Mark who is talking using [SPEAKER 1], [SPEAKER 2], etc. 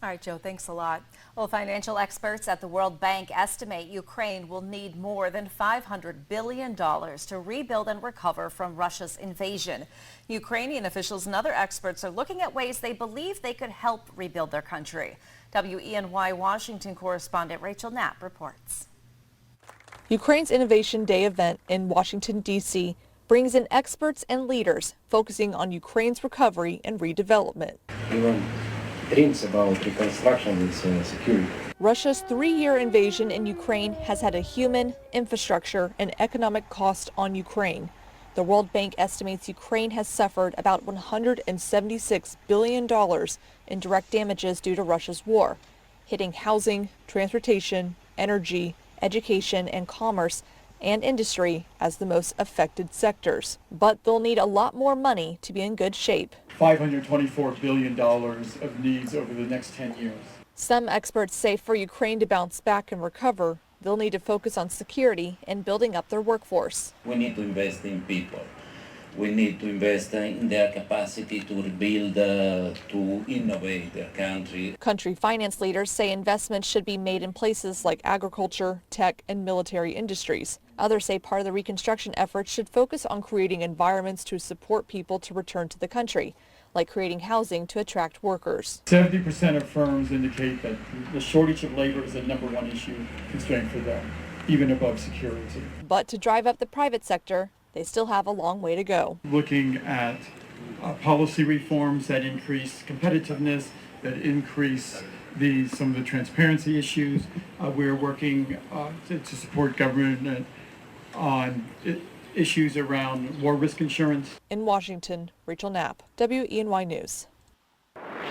[SPEAKER 1] All right, Joe, thanks a lot. Well, financial experts at the World Bank estimate Ukraine will need more than $500 billion to rebuild and recover from Russia's invasion. Ukrainian officials and other experts are looking at ways they believe they could help rebuild their country. WENY Washington correspondent Rachel Knapp reports.
[SPEAKER 2] Ukraine's Innovation Day event in Washington, D.C. brings in experts and leaders focusing on Ukraine's recovery and redevelopment.
[SPEAKER 3] Even dreams about reconstruction is security.
[SPEAKER 2] Russia's 3-year invasion in Ukraine has had a human, infrastructure, and economic cost on Ukraine. The World Bank estimates Ukraine has suffered about $176 billion in direct damages due to Russia's war, hitting housing, transportation, energy, education, and commerce and industry as the most affected sectors. But they'll need a lot more money to be in good shape.
[SPEAKER 4] $524 billion of needs over the next 10 years.
[SPEAKER 2] Some experts say for Ukraine to bounce back and recover, they'll need to focus on security and building up their workforce.
[SPEAKER 5] We need to invest in people. We need to invest in their capacity to rebuild, to innovate their country.
[SPEAKER 2] Country finance leaders say investments should be made in places like agriculture, tech, and military industries. Others say part of the reconstruction efforts should focus on creating environments to support people to return to the country, like creating housing to attract workers.
[SPEAKER 4] 70% of firms indicate that the shortage of labor is the #1 issue constraint for them, even above security.
[SPEAKER 2] But to drive up the private sector, they still have a long way to go.
[SPEAKER 4] Looking at policy reforms that increase competitiveness, that increase some of the transparency issues. We're working to support government on issues around war risk insurance.
[SPEAKER 2] In Washington, Rachel Knapp, WENY News.